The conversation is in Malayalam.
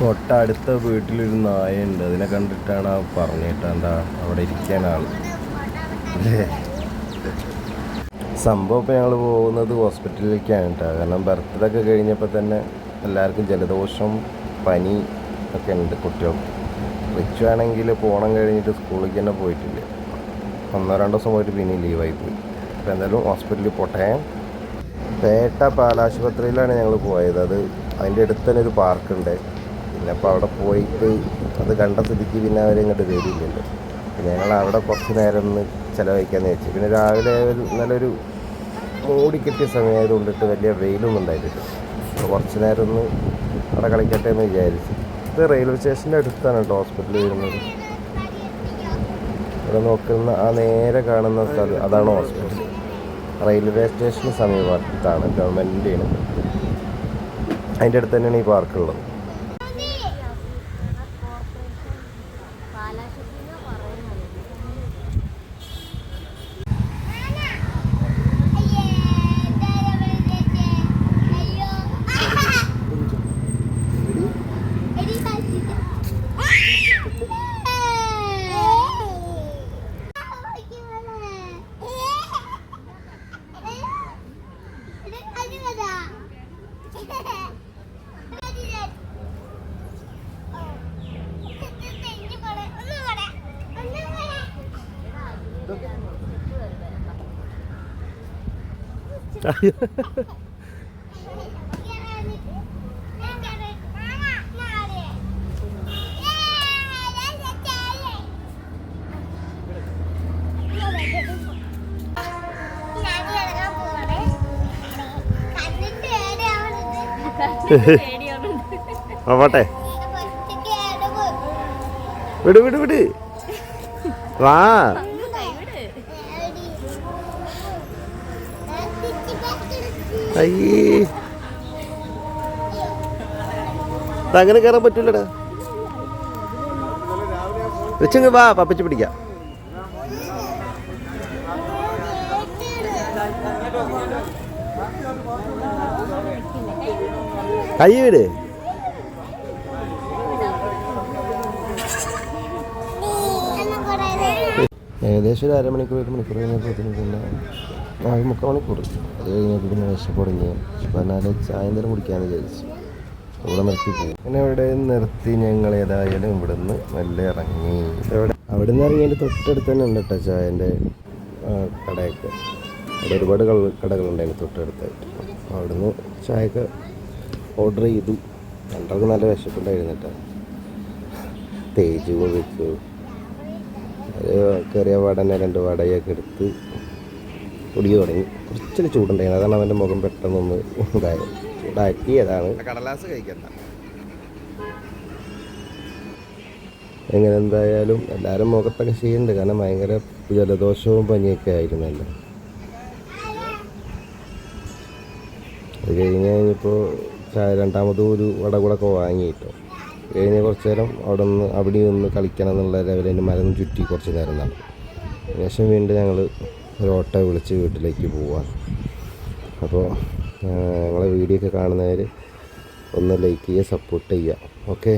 തൊട്ടടുത്ത വീട്ടിലൊരു നായുണ്ട്. അതിനെ കണ്ടിട്ടാണ് പറഞ്ഞിട്ട് എന്താ അവിടെ ഇരിക്കാൻ ആൾ. സംഭവം ഇപ്പോൾ ഞങ്ങൾ പോകുന്നത് ഹോസ്പിറ്റലിലേക്കാണ് കേട്ടോ. കാരണം ബർത്ത്ഡേ ഒക്കെ കഴിഞ്ഞപ്പോൾ തന്നെ എല്ലാവർക്കും ജലദോഷം പനി ഒക്കെ ഉണ്ട് കുട്ടികൾക്ക്. റിച്ചു ആണെങ്കിൽ പോകണം കഴിഞ്ഞിട്ട് സ്കൂളിലേക്ക് തന്നെ പോയിട്ടില്ല. 1-2 ദിവസം പോയിട്ട് പിന്നെ ലീവായി പോയി. അപ്പോൾ എന്തായാലും ഹോസ്പിറ്റലിൽ പോട്ടെ. പേട്ട പാലാശുപത്രിയിലാണ് ഞങ്ങൾ പോയത്. അതിൻ്റെ അടുത്ത് തന്നെ ഒരു പാർക്കുണ്ട്. പിന്നെ അപ്പോൾ അവിടെ പോയിട്ട് അത് കണ്ട സ്ഥിതിക്ക് പിന്നെ അവരിങ്ങോട്ട് വരില്ലല്ലോ. പിന്നെ ഞങ്ങൾ അവിടെ കുറച്ച് നേരം ഒന്ന് ചിലവഴിക്കാമെന്ന് വെച്ചു. പിന്നെ രാവിലെ നല്ലൊരു മൂടി കിട്ടിയ സമയമായതുകൊണ്ടിട്ട് വലിയ വെയിലൊന്നും ഉണ്ടായിട്ടില്ല. അപ്പോൾ കുറച്ച് നേരം ഒന്ന് അവിടെ കളിക്കട്ടെ എന്ന് വിചാരിച്ചു. ഇത് റെയിൽവേ സ്റ്റേഷൻ്റെ അടുത്താണ് കേട്ടോ ഹോസ്പിറ്റലിൽ വരുന്നത്. ഇവിടെ നോക്കുന്ന ആ നേരെ കാണുന്ന സ്ഥലം അതാണ് ഹോസ്പിറ്റൽ. റെയിൽവേ സ്റ്റേഷന് സമീപത്താണ്, ഗവൺമെൻറ്റിൻ്റെയാണ്. അതിൻ്റെ അടുത്ത് തന്നെയാണ് ഈ പാർക്കുള്ളത്. പോട്ടെ, വിട് വിട് വിട്, വാ. അയ്യേ, അങ്ങനെ കയറാൻ പറ്റൂലടാ. വെച്ചങ്ങ് വാ, പപ്പിച്ച് പിടിക്കാം. കൈ വിട്. ഏകദേശം ഒരു 1 മണിക്കൂർ 1 മണിക്കൂർ കഴിഞ്ഞപ്പോഴത്തേനും പിന്നെ 3/4 മണിക്കൂർ അത് കഴിഞ്ഞപ്പോൾ പിന്നെ വിശപ്പ് തുടങ്ങി. പറഞ്ഞാൽ ചായ എന്തെങ്കിലും കുടിക്കാമെന്ന് വിചാരിച്ചു. ഇവിടെ നിർത്തി പോകും. പിന്നെ ഇവിടെ നിർത്തി ഞങ്ങൾ ഏതായാലും ഇവിടെ നിന്ന് മെല്ലെ ഇറങ്ങി. അവിടെ നിന്ന് ഇറങ്ങിയതിൻ്റെ തൊട്ടടുത്ത് തന്നെ ഉണ്ട് കേട്ടോ ചായൻ്റെ കടയൊക്കെ. അവിടെ ഒരുപാട് കടകളുണ്ടായിരുന്നു തൊട്ടടുത്തായിട്ട്. അവിടെ നിന്ന് ചായയൊക്കെ ഓർഡർ ചെയ്തു. രണ്ടാൾക്ക് നല്ല വിശപ്പുണ്ടായിരുന്നു കേട്ടോ. തേജ് വെച്ചു കയറിയ വടനെ 2 വടയൊക്കെ എടുത്ത് പൊടിയ തുടങ്ങി. കുറച്ചൊരു ചൂടുണ്ടായിരുന്നു. അതാണ് അവൻ്റെ മുഖം പെട്ടെന്നൊന്ന് ഇതായത്. ചൂടാക്കിയതാണ്. കടലാസ് കഴിക്കണ്ട. എങ്ങനെ എന്തായാലും എല്ലാവരും മുഖത്തൊക്കെ ചെയ്യുന്നുണ്ട്. കാരണം ഭയങ്കര ജലദോഷവും പനിയൊക്കെ ആയിരുന്നല്ലോ. അത് കഴിഞ്ഞപ്പോൾ രണ്ടാമതും ഒരു വട കൂടെ ഒക്കെ വാങ്ങിയിട്ടോ. കഴിഞ്ഞ് കുറച്ച് നേരം അവിടെ നിന്ന് കളിക്കണം എന്നുള്ള ലെവലിൽ മരം ചുറ്റി കുറച്ച് നേരം നടന്നു. ശേഷം വീണ്ടും ഞങ്ങൾ ഒരു ഓട്ടോ വിളിച്ച് വീട്ടിലേക്ക് പോവാം. അപ്പോൾ ഞങ്ങളെ വീഡിയോ ഒക്കെ കാണുന്നവർ ഒന്ന് ലൈക്ക് ചെയ്യുക, സപ്പോർട്ട് ചെയ്യുക. ഓക്കെ.